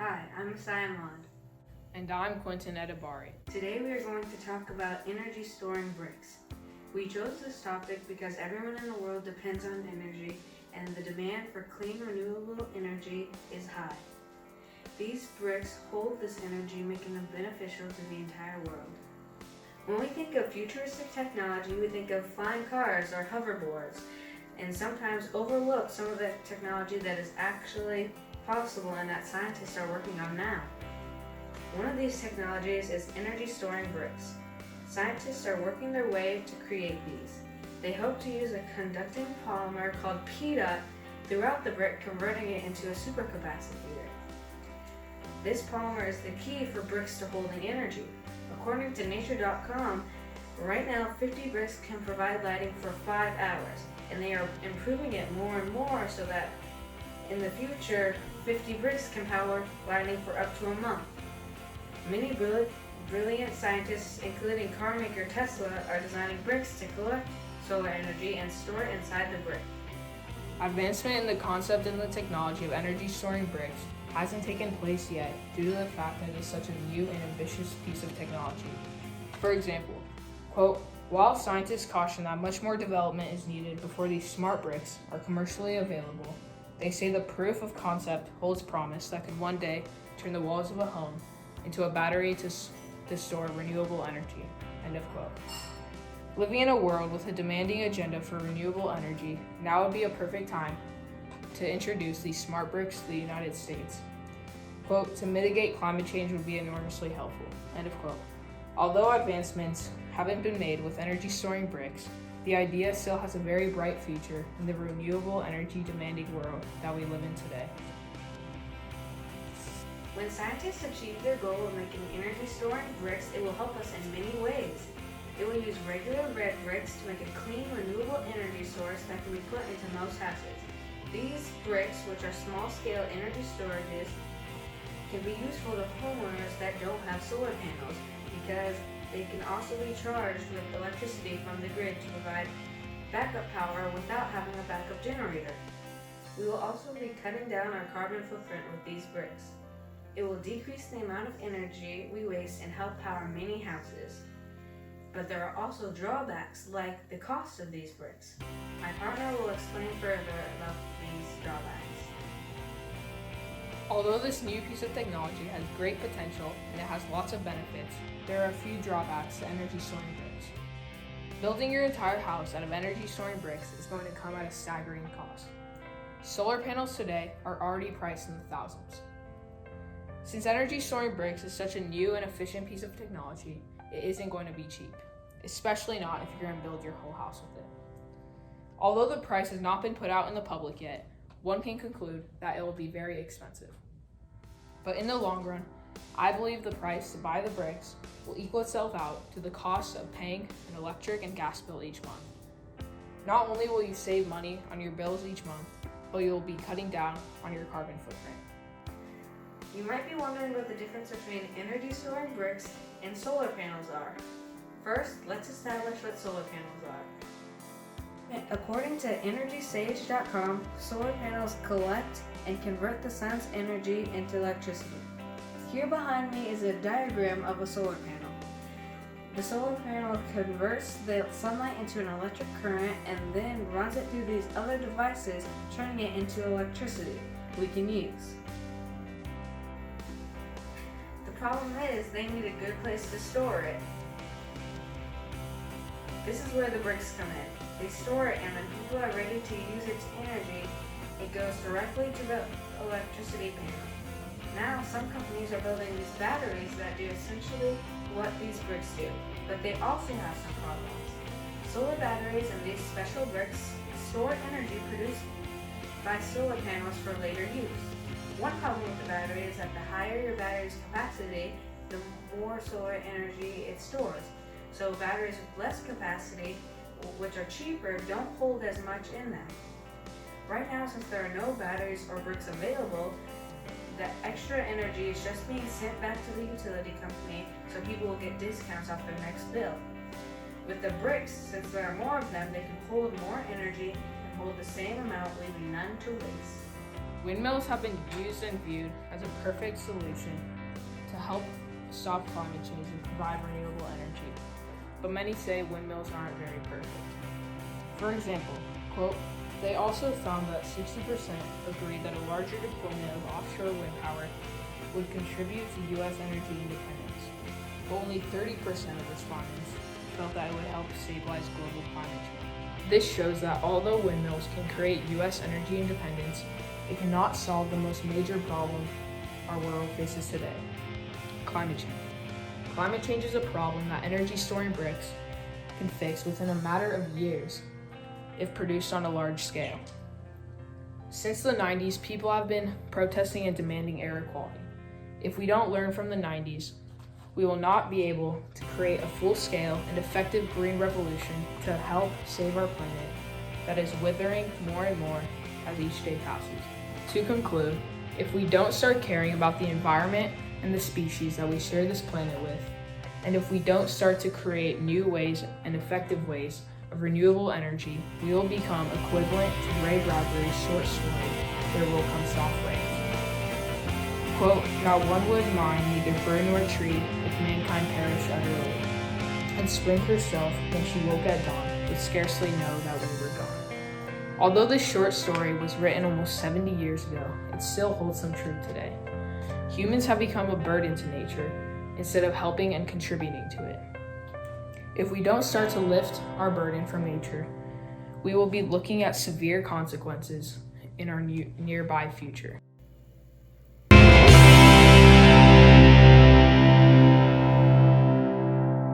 Hi, I'm Simon. And I'm Quentin Edibari. Today we are going to talk about energy storing bricks. We chose this topic because everyone in the world depends on energy and the demand for clean renewable energy is high. These bricks hold this energy, making them beneficial to the entire world. When we think of futuristic technology, we think of flying cars or hoverboards, and sometimes overlook some of the technology that is actually possible and that scientists are working on now. One of these technologies is energy storing bricks. Scientists are working their way to create these. They hope to use a conducting polymer called PETA throughout the brick, converting it into a supercapacitor. This polymer is the key for bricks to holding energy. According to nature.com, right now 50 bricks can provide lighting for 5 hours, and they are improving it more and more so that in the future 50 bricks can power lighting for up to a month. Many brilliant scientists, including car maker Tesla, are designing bricks to collect solar energy and store it inside the brick. Advancement in the concept and the technology of energy storing bricks hasn't taken place yet due to the fact that it is such a new and ambitious piece of technology. For example, quote, while scientists caution that much more development is needed before these smart bricks are commercially available, they say the proof of concept holds promise that could one day turn the walls of a home into a battery to store renewable energy, end of quote. Living in a world with a demanding agenda for renewable energy, now would be a perfect time to introduce these smart bricks to the United States. Quote, to mitigate climate change would be enormously helpful, end of quote. Although advancements haven't been made with energy storing bricks, the idea still has a very bright future in the renewable energy demanding world that we live in today. When scientists achieve their goal of making energy storing bricks, it will help us in many ways. It will use regular red bricks to make a clean, renewable energy source that can be put into most houses. These bricks, which are small-scale energy storages, can be useful to homeowners that don't have solar panels because they can also be charged with electricity from the grid to provide backup power without having a backup generator. We will also be cutting down our carbon footprint with these bricks. It will decrease the amount of energy we waste and help power many houses. But there are also drawbacks, like the cost of these bricks. My partner will explain further about these drawbacks. Although this new piece of technology has great potential and it has lots of benefits, there are a few drawbacks to energy storing bricks. Building your entire house out of energy storing bricks is going to come at a staggering cost. Solar panels today are already priced in the thousands. Since energy storing bricks is such a new and efficient piece of technology, it isn't going to be cheap, especially not if you're going to build your whole house with it. Although the price has not been put out in the public yet, one can conclude that it will be very expensive. But in the long run, I believe the price to buy the bricks will equal itself out to the cost of paying an electric and gas bill each month. Not only will you save money on your bills each month, but you will be cutting down on your carbon footprint. You might be wondering what the difference between energy storing bricks and solar panels are. First, let's establish what solar panels are. According to EnergySage.com, solar panels collect and convert the sun's energy into electricity. Here behind me is a diagram of a solar panel. The solar panel converts the sunlight into an electric current and then runs it through these other devices, turning it into electricity we can use. The problem is they need a good place to store it. This is where the bricks come in. They store it, and when people are ready to use its energy, it goes directly to the electricity panel. Now, some companies are building these batteries that do essentially what these bricks do, but they also have some problems. Solar batteries and these special bricks store energy produced by solar panels for later use. One problem with the battery is that the higher your battery's capacity, the more solar energy it stores. So batteries with less capacity, which are cheaper, don't hold as much in them. Right now, since there are no batteries or bricks available, the extra energy is just being sent back to the utility company so people will get discounts off their next bill. With the bricks, since there are more of them, they can hold more energy and hold the same amount, leaving none to waste. Windmills have been used and viewed as a perfect solution to help stop climate change and provide renewable energy, but many say windmills aren't very perfect. For example, quote, they also found that 60% agreed that a larger deployment of offshore wind power would contribute to U.S. energy independence, but only 30% of respondents felt that it would help stabilize global climate change. This shows that although windmills can create U.S. energy independence, it cannot solve the most major problem our world faces today: climate change. Climate change is a problem that energy storing bricks can fix within a matter of years if produced on a large scale. Since the 90s, people have been protesting and demanding air equality. If we don't learn from the 90s, we will not be able to create a full-scale and effective green revolution to help save our planet that is withering more and more as each day passes. To conclude, if we don't start caring about the environment and the species that we share this planet with, and if we don't start to create new ways and effective ways of renewable energy, we will become equivalent to Ray Bradbury's short story, There Will Come Soft Rains. Quote, not one would mind neither bird nor tree if mankind perished utterly. And spring herself, when she woke at dawn, would scarcely know that we were gone. Although this short story was written almost 70 years ago, it still holds some truth today. Humans have become a burden to nature instead of helping and contributing to it. If we don't start to lift our burden from nature, we will be looking at severe consequences in our nearby future.